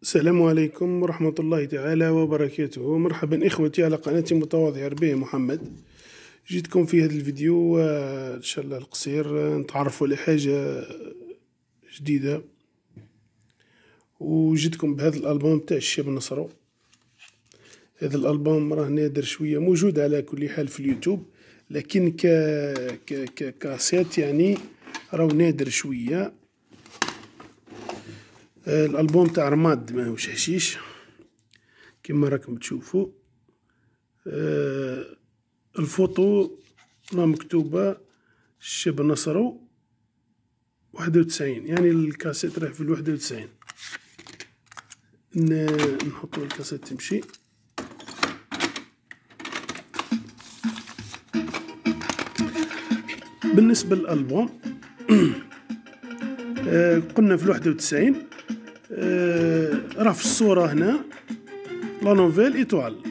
السلام عليكم ورحمة الله تعالى وبركاته. مرحبا إخوتي على قناة متواضع ربيع محمد. جيتكم في هذا الفيديو إن شاء الله القصير نتعرفوا على حاجة جديدة، وجيتكم بهذا الألبوم تاع الشاب النصرو. هذا الألبوم راه نادر شوية، موجود على كل حال في اليوتيوب، لكن كاسيت يعني راهو نادر شوية. الألبوم تاع رماد ماهوش حشيش كما راكم تشوفوا. الفوطو راه مكتوبة الشاب النصرو 91، يعني الكاسيت راه في 91. نحطو الكاسيت تمشي. بالنسبة للألبوم قلنا في 91. راه في الصورة هنا لا نوفيل إيطوال،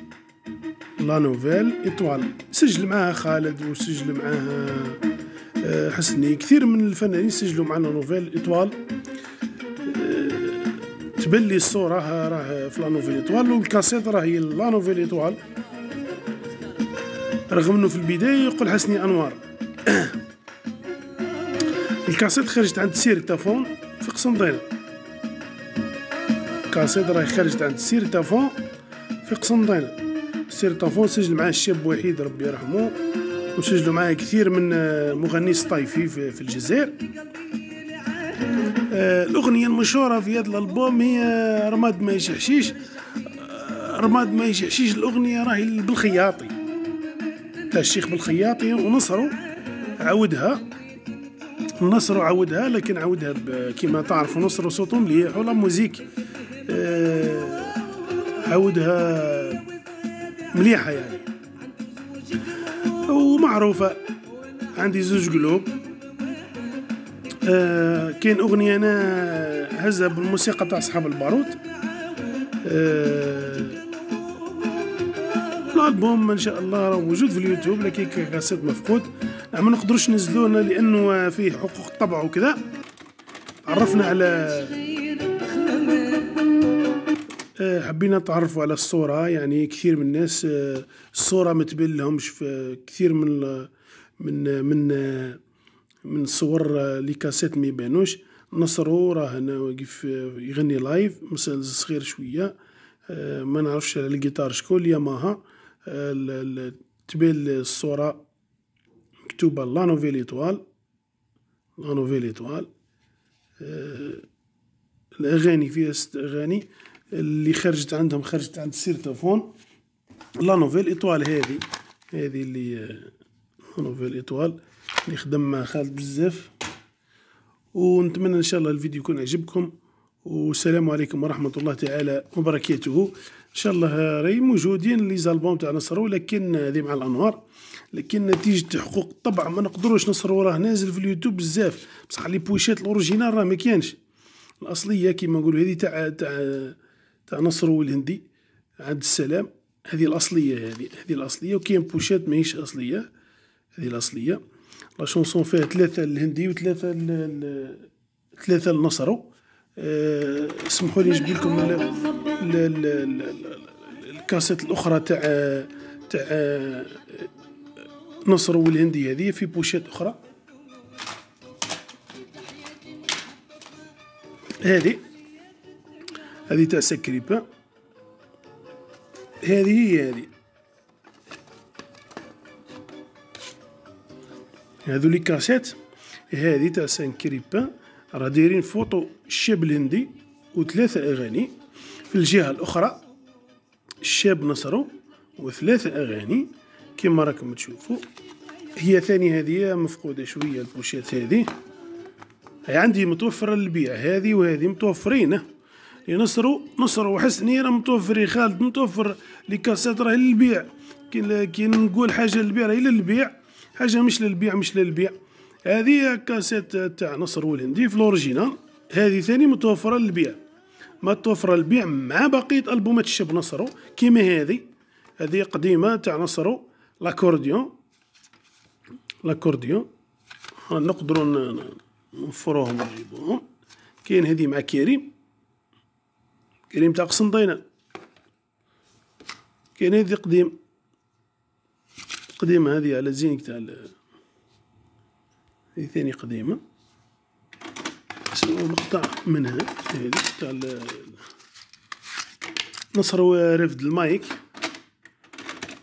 لا نوفيل إيطوال سجل معاها خالد وسجل معاها حسني، كثير من الفنانين سجلوا مع لا نوفيل إيطوال. تبان لي الصورة راه في لا نوفيل إيطوال، والكاسيت راهي لا نوفيل إيطوال، رغم انه في البداية يقول حسني أنوار. الكاسيت خرجت عند سيرتافون في قسنطينة، الكاسيت راهي خرجت عند سيرتافون في قسنطينة. سيرتافون سجل معاه الشاب وحيد ربي يرحمه، وسجلوا معاه كثير من مغني سطايفي في الجزائر. الأغنية المشهورة في هذا الألبوم هي رماد ما يشحشيش. رماد ما يشحشيش الأغنية راهي بالخياطي تاع الشيخ بالخياطي، ونصرو عودها. نصرو عودها، لكن عودها كما تعرفوا نصرو صوته مليح ولا موزيك عودها مليحة يعني، ومعروفة. عندي زوج قلوب كاين أغنية أنا هزها بالموسيقى تاع أصحاب البارود. الألبوم إن شاء الله راه موجود في اليوتيوب، لكن كاسيت مفقود. ما نقدروش ننزلوه لأنه فيه حقوق الطبع وكذا. عرفنا على حبينا نتعرفوا على الصورة، يعني كثير من الناس الصورة ما تبين لهمش في كثير من الصور لي كاسيت ما يبانوش. نصرو راه هنا واقف يغني لايف صغير شوية، ما نعرفش على الجيتار شكون، ياماها. تبين الصورة مكتوبة لا نوفيل إيطوال، لا نوفيل إيطوال. الأغاني فيها 6 أغاني اللي خرجت عندهم، خرجت عند سيرتافون. لا نوفيل إيطوال هذه اللي لا نوفيل إيطوال اللي خدم مع خالد بزاف. ونتمنى إن شاء الله الفيديو يكون عجبكم، والسلام عليكم ورحمة الله تعالى وبركاته. إن شاء الله راهي موجودين لي زالبوم تاع نصرو، لكن هذه مع الأنوار، لكن نتيجة حقوق الطبع ما نقدروش. نصرو راه نازل في اليوتيوب بزاف، بصح لي بوشات الأوريجينال راه ما كانش الأصلية كيما نقولوا. هذه تاع نصرو والهندي عبد السلام، هذه الأصلية، هذه الأصلية. وكاين بوشات ماهيش أصلية، هذه الأصلية. لا شونسون فيها 3 الهندي و3 3 النصرو. اسمحوا لي نجيب لكم الكاسيت الأخرى تاع نصرو والهندي، هذه في بوشات أخرى. هذه تاع سكريبا، هذه هذو لي كاسيت. هذه تاع سكريبا راه دايرين فوطو الشاب الهندي و3 أغاني. في الجهة الأخرى الشاب نصرو و3 أغاني كما راكم تشوفوا. هي ثاني هذه مفقودة شوية البوشات هذه، هي عندي متوفرة للبيع، هذه وهذه متوفرين. نصرو وحسني راه متوفرين، خالد متوفر، لي كاسيت راهي للبيع. كي نقول حاجة للبيع راهي للبيع، حاجة مش للبيع. هذه كاسيت تاع نصر والهندي في الأوريجينال، هذه ثاني متوفرة للبيع، ما توفر للبيع مع بقية ألبومات الشاب نصرو. كيما هذه قديمة تاع نصرو، لاكورديون نقدروا نفروهم ونجيبوهم. كاين هذه مع كريم، كاين تاع قسنطينة، كاين هذي قديمة هذه على زينك تاع هذه ثاني قديمة، نسمعو مقطع منها هذه تاع نصر ورفد المايك،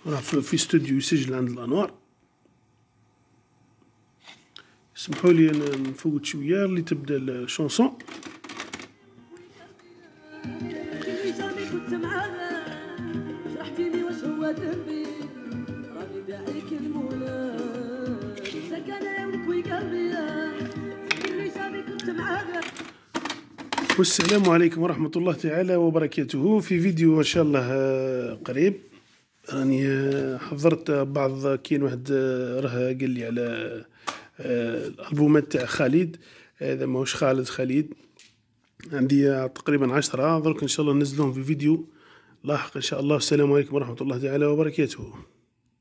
راه في استوديو يسجل عند الأنوار. سمحولي نفوت شوية اللي تبدا الشونسون. والسلام عليكم ورحمة الله تعالى وبركاته. في فيديو إن شاء الله قريب راني حضرت بعض، كاين واحد راه قال لي على الألبومات تاع خالد، هذا ماهوش خالد، عندي تقريبا 10 درك إن شاء الله ننزلهم في فيديو لاحق إن شاء الله. السلام عليكم ورحمة الله تعالى وبركاته.